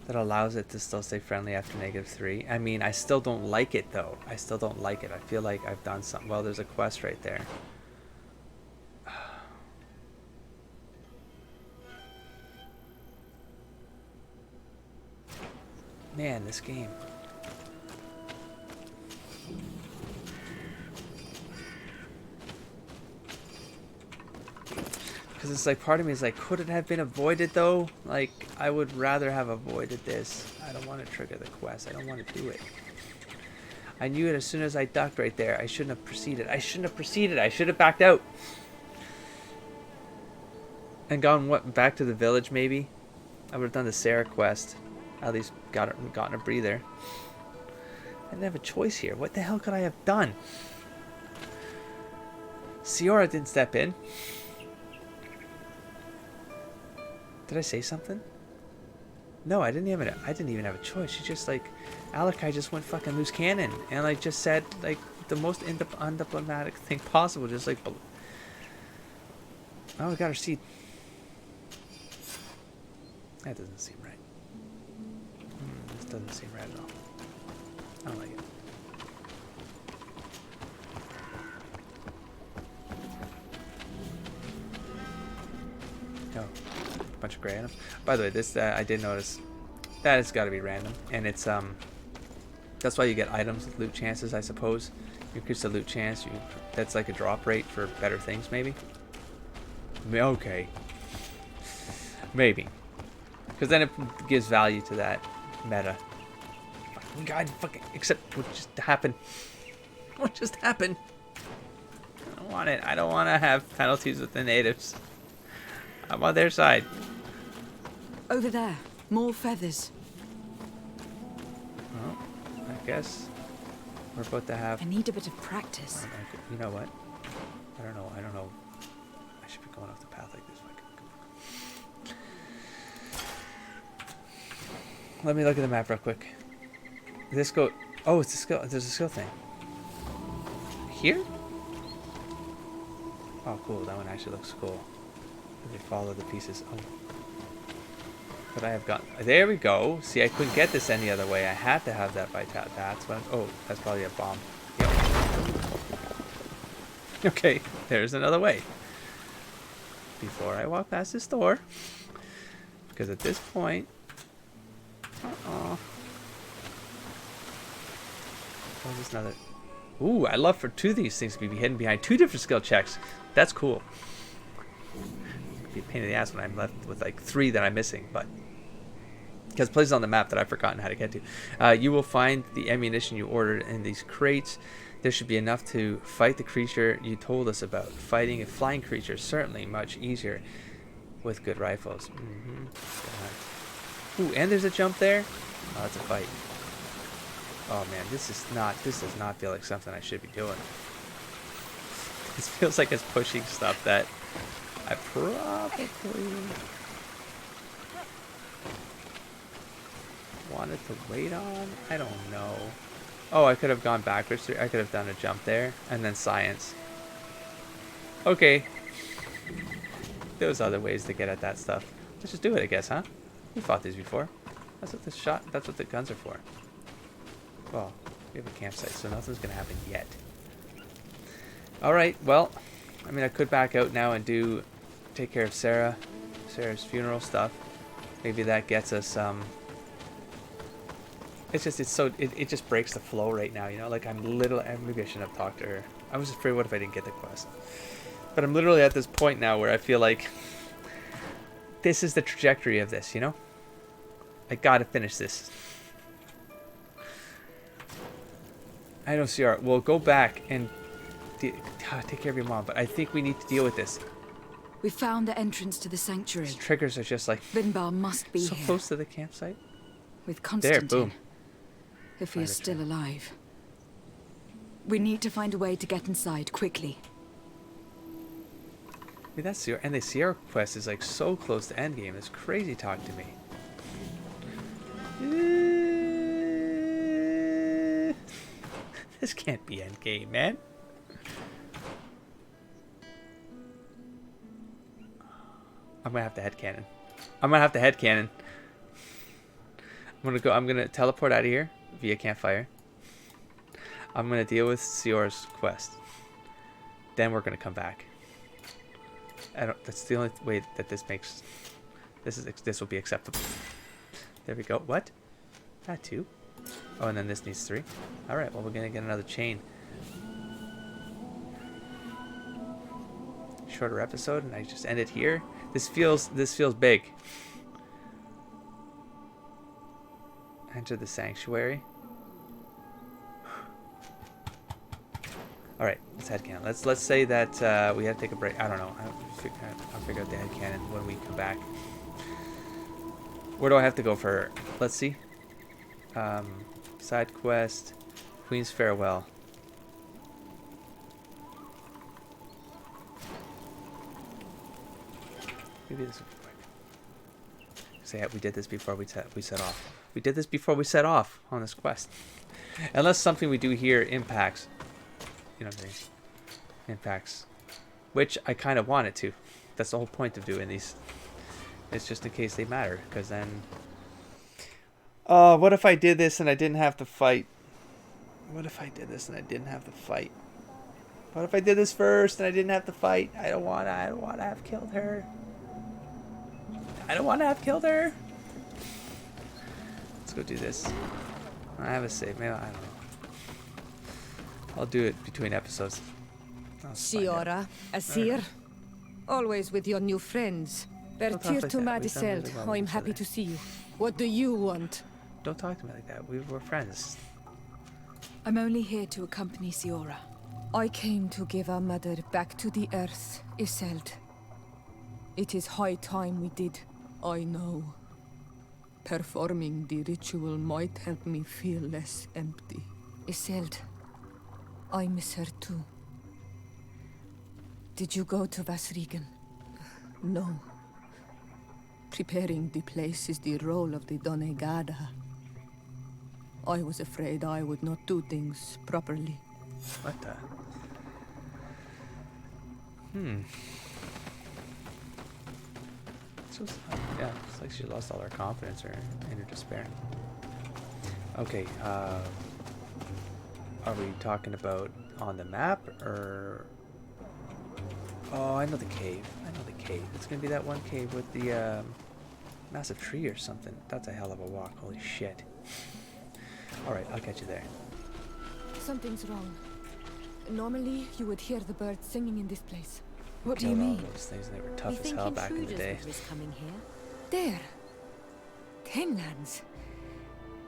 That allows it to still stay friendly after -3. I mean, I still don't like it though. I still don't like it. I feel like I've done something. Well, there's a quest right there. Man, this game. Because it's like, part of me is like, could it have been avoided though? Like, I would rather have avoided this. I don't want to trigger the quest. I don't want to do it. I knew it as soon as I ducked right there. I shouldn't have proceeded. I shouldn't have proceeded. I should have backed out. And gone, what, back to the village maybe? I would have done the Sarah quest. At least gotten a breather. I didn't have a choice here. What the hell could I have done? Ciora didn't step in. Did I say something? No, I didn't even have a choice. She just like, Alakai just went fucking loose cannon and like just said like the most undiplomatic thing possible. Just like, oh, we got our seed. That doesn't seem right. This doesn't seem right at all. I don't like it. Oh, bunch of gray items. By the way, this I did notice that it's got to be random, and it's that's why you get items with loot chances, I suppose. You increase the loot chance. That's like a drop rate for better things, maybe. Okay, maybe, because then it gives value to that meta. Fucking God, fucking except what just happened. What just happened? I don't want it. I don't want to have penalties with the natives. I'm on their side. Over there, more feathers. Well, I guess we're about to have. I need a bit of practice. You know what? I don't know. I should be going off the path like this. Let me look at the map real quick. This go. Oh, it's a skill. There's a skill thing. Here? Oh, cool. That one actually looks cool. They follow the pieces. Oh. But I have gotten. There we go. See, I couldn't get this any other way. I had to have that by tap. That's what. Oh, that's probably a bomb. Yep. Okay, there's another way. Before I walk past this door, because at this point. Oh, there's another. Ooh, I love for two of these things to be hidden behind two different skill checks. That's cool. It'd be a pain in the ass when I'm left with like 3 that I'm missing, but because places on the map that I've forgotten how to get to. You will find the ammunition you ordered in these crates. There should be enough to fight the creature you told us about. Fighting a flying creature is certainly much easier with good rifles. Ooh, and there's a jump there. Oh, that's a fight. Oh man, this does not feel like something I should be doing. This feels like it's pushing stuff that I probably wanted to wait on. I don't know. Oh, I could have gone backwards. I could have done a jump there and then science. Okay. There's other ways to get at that stuff. Let's just do it, I guess, huh? We fought these before. That's what the guns are for. Well, we have a campsite, so nothing's gonna happen yet. Alright, well, I mean I could back out now and take care of Sarah's funeral stuff. Maybe that gets us it just breaks the flow right now, you know, like maybe I shouldn't have talked to her. I was afraid what if I didn't get the quest. But I'm literally at this point now where I feel like this is the trajectory of this, you know? I gotta finish this. I don't see our. We'll go back and take care of your mom, but I think we need to deal with this. We found the entrance to the sanctuary. These triggers are just like Vinbar must be so here. Close to the campsite. With Constantine. There, boom. If he is still alive. We need to find a way to get inside quickly. I mean, that's Sierra, and the Sierra quest is like so close to endgame. It's crazy talk to me. This can't be endgame, man. I'm gonna have to headcanon. I'm gonna have to headcanon. I'm gonna teleport out of here via campfire. I'm gonna deal with Siora's quest. Then we're gonna come back. That's the only way that this makes. This will be acceptable. There we go. What? That 2. Oh, and then this needs 3. All right. Well, we're gonna get another chain. Shorter episode, and I just end it here. This feels big. Enter the sanctuary. All right, let's headcanon. Let's say that we have to take a break. I don't know. I'll figure out the headcanon when we come back. Where do I have to go for? Let's see. Side quest, Queen's Farewell. Maybe this will be quick. So yeah, we did this before we set off. We did this before we set off on this quest. Unless something we do here impacts, you know what I mean? Impacts, which I kind of want it to. That's the whole point of doing these. It's just in case they matter, because then. What if I did this and I didn't have to fight? What if I did this and I didn't have to fight? What if I did this first and I didn't have to fight? I don't want to have killed her. I don't want to have killed her. Let's go do this. I have a save. Maybe I don't know. I'll do it between episodes. Siora, Asir, always with your new friends. Bertir to Madiseld, I'm happy to see you. What do you want? Don't talk to me like that. We're friends. I'm only here to accompany Siora. I came to give our mother back to the earth, Iseld. It is high time we did, I know. Performing the ritual might help me feel less empty. Iseld, I miss her too. Did you go to Vasrigan? No. Preparing the place is the role of the Donegada. I was afraid I would not do things properly. What the? Yeah, it's like she lost all her confidence or in her despair. Okay, are we talking about on the map or? Oh, I know the cave. It's gonna be that one cave with the massive tree or something. That's a hell of a walk. Holy shit. Alright, I'll catch you there. Something's wrong. Normally, you would hear the birds singing in this place. What do you mean? Those things, they were tough as hell back in the day. Coming here? There. Tenlands.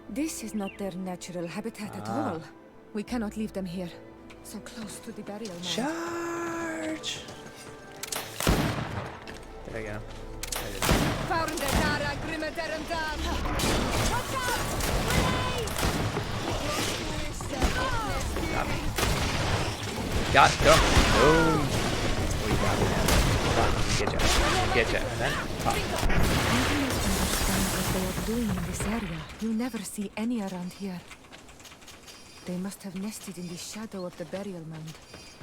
This is not their natural habitat at all. We cannot leave them here. So close to the burial mound. Charge! There you go. Got go. Boom. Oh, you got it, man. Hold on. Get you. And then pop. I do not understand what they are doing in this area. You never see any around here. They must have nested in the shadow of the burial mound.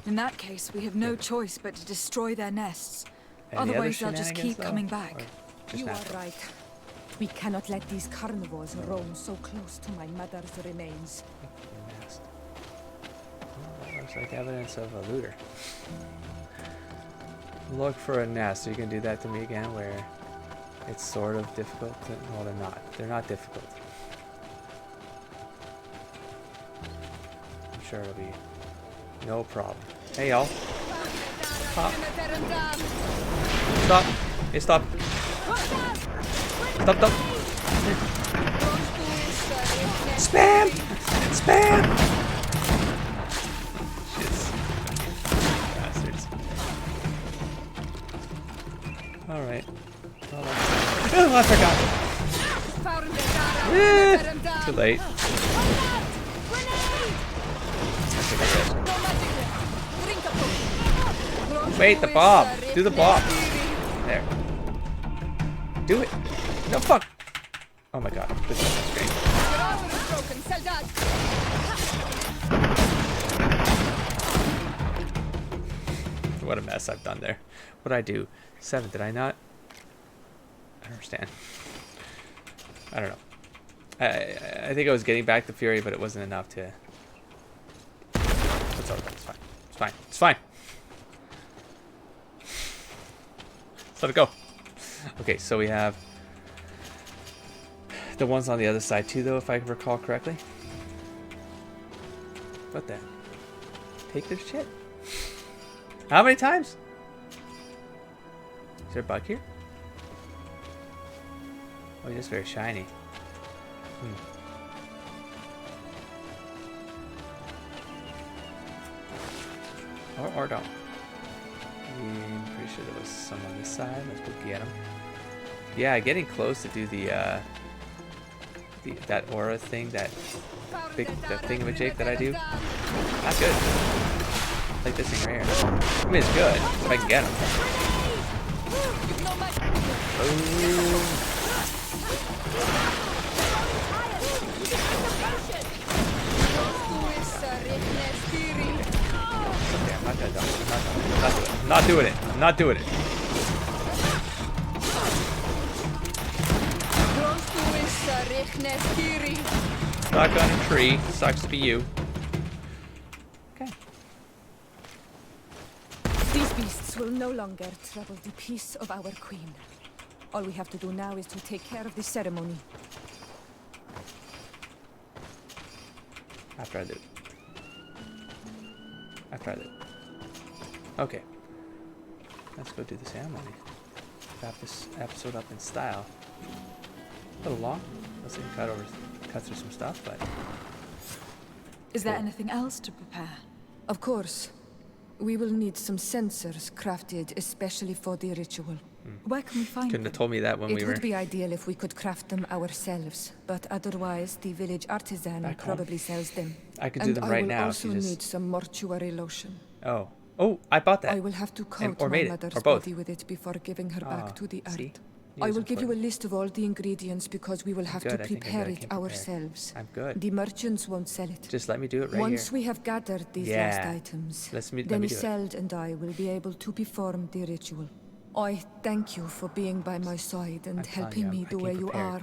In that case, we have no choice but to destroy their nests. Any Otherwise, other they'll just shenanigans, keep coming though? back. Or just You natural? are right. We cannot let these carnivores roam so close to my mother's remains. Nest. Oh, that looks like evidence of a looter. Look for a nest. Are you gonna do that to me again, where it's sort of difficult to? Well, they're not. They're not difficult. I'm sure it'll be no problem. Hey, y'all. Stop. Stop. Hey, stop. Stop. Spam! Spam! Shits. Bastards. Alright. Oh, I forgot. Too late. Wait, the bomb. Do the bomb. There. Do it. No, fuck. Oh my god, this is great. Your armor is broken, Soldat! What a mess I've done there. What did I do? 7, did I not? I don't understand. I don't know. I think I was getting back the fury, but it wasn't enough to... It's all right. It's fine. It's fine. It's fine. Let's let it go. Okay, so we have the ones on the other side too, though, if I recall correctly. What the? Take their shit. How many times? Is there a bug here? Oh, he's just very shiny. Or don't. I'm pretty sure there was some on this side. Let's go get him. Yeah, getting close to do the that aura thing, that big thingamajig that I do. Not good. Like this thing right here. I mean, it's good if I can get him. Okay, I'm not gonna dump it. I'm not doing it. I'm not doing it. Stuck on a tree. Sucks to be you. Okay. These beasts will no longer trouble the peace of our queen. All we have to do now is to take care of the ceremony. After I loot. After I loot. Okay. Let's go do the ceremony. Wrap this episode up in style. A little long. Let's see, cut through some stuff, but... Is there anything else to prepare? Of course. We will need some sensors crafted especially for the ritual. Where can we find Couldn't them? have told me that when we It were... would be ideal if we could craft them ourselves, but otherwise the village artisan Back home. probably sells them. I could do them right now if And I you will also just... need some mortuary lotion. Oh. Oh, I bought that. I will have to coat or my made it, mother's or both. body with it before giving her back to the earth. See? I News will give you a important. list of all the ingredients because we will have Good, to I think I'm prepare good. I it came prepared. ourselves. I'm good. The merchants won't sell it. Just let me do it right Once here. we have gathered these Yeah. last items, Let me then do it. Isolde and I will be able to perform the ritual. I thank you for being by my side and I'm telling helping you, me I the came way you prepared. are.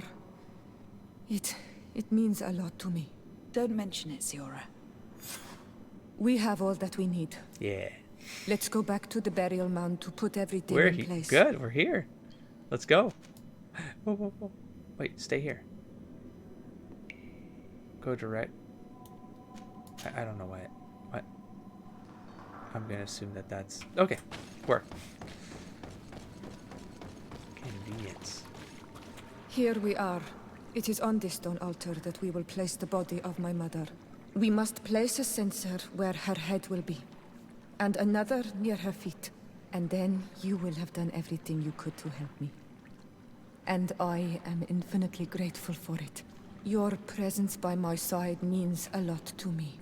It means a lot to me. Don't mention it, Ziora. We have all that we need. Yeah. Let's go back to the burial mound to put everything We're in place. good. We're here. Let's go. Whoa, whoa, whoa. Wait, stay here. Go direct. I don't know why. What? I'm gonna assume that that's... Okay. Work. Convenience. Here we are. It is on this stone altar that we will place the body of my mother. We must place a censer where her head will be, and another near her feet. And then you will have done everything you could to help me. And I am infinitely grateful for it. Your presence by my side means a lot to me.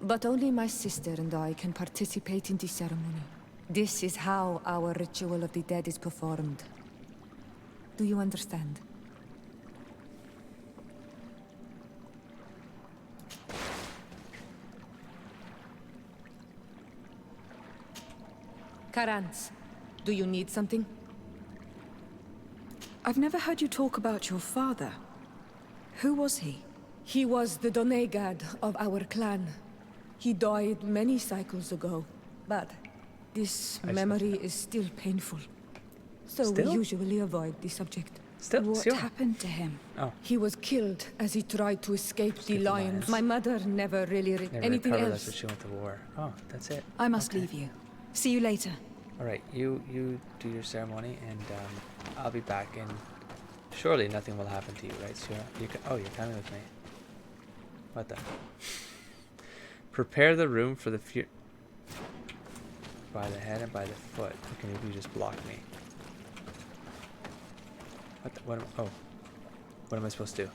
But only my sister and I can participate in the ceremony. This is how our ritual of the dead is performed. Do you understand? Karantz, do you need something? I've never heard you talk about your father. Who was he? He was the Donegad of our clan. He died many cycles ago, but this memory is still painful. So Still? we usually avoid the subject. What happened to him? Oh. He was killed as he tried to escape the the lions. lions. My mother never really Never anything recovered else. after she went to war. Oh, that's it. I must leave you. See you later. All right, you do your ceremony, and I'll be back. And surely nothing will happen to you, right, Sierra? You're coming with me. What the? Prepare the room for the by the head and by the foot. Okay, maybe you just block me. What am I supposed to do?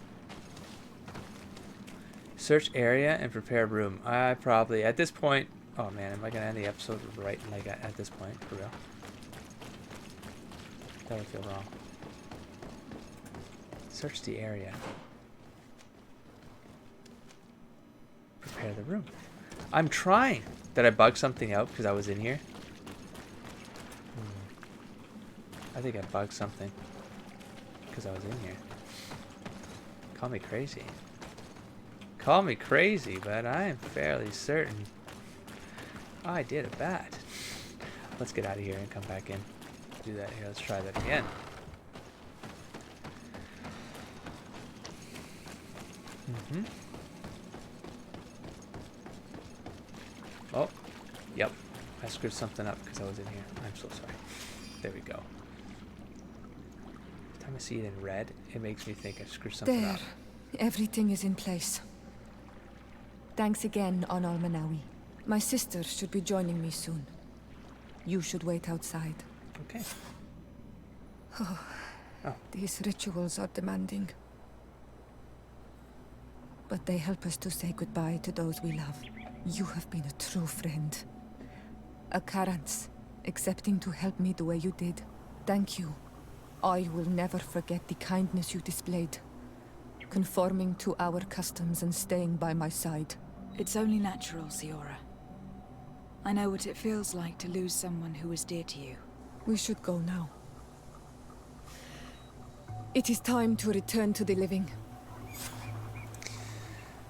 Search area and prepare room. I probably at this point. Oh man, am I gonna end the episode right like at this point for real? That would feel wrong. Search the area. Prepare the room. I'm trying. Did I bug something out because I was in here? I think I bugged something because I was in here. Call me crazy. Call me crazy, but I am fairly certain I did a bad. Let's get out of here and come back in. Do that here. Let's try that again. Oh, yep. I screwed something up because I was in here. I'm so sorry. There we go. Every time I see it in red, it makes me think I screwed something up. Everything is in place. Thanks again, Onol Manawi. My sister should be joining me soon. You should wait outside. Okay. Oh. These rituals are demanding. But they help us to say goodbye to those we love. You have been a true friend. A Karans, accepting to help me the way you did. Thank you. I will never forget the kindness you displayed. Conforming to our customs and staying by my side. It's only natural, Siora. I know what it feels like to lose someone who is dear to you. We should go now. It is time to return to the living.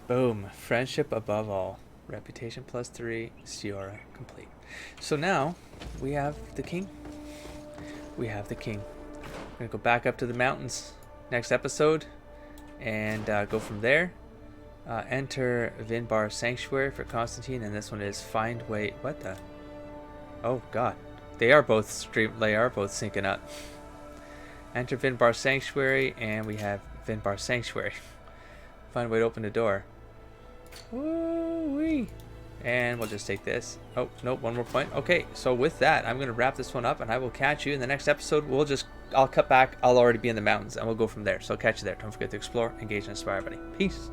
Boom. Friendship above all. Reputation +3. Siora complete. So now we have the king. We have the king. We're going to go back up to the mountains next episode and go from there. Enter Vinbar Sanctuary for Constantine, and this one is find way. What the? Oh god, they are both syncing up. Enter Vinbar Sanctuary, and we have Vinbar Sanctuary. Find a way to open the door. Woo-wee. And we'll just take this. Oh, nope, one more point. Okay, so with that, I'm going to wrap this one up, and I will catch you in the next episode. I'll cut back. I'll already be in the mountains, and we'll go from there. So I'll catch you there. Don't forget to explore, engage, and inspire, everybody. Peace.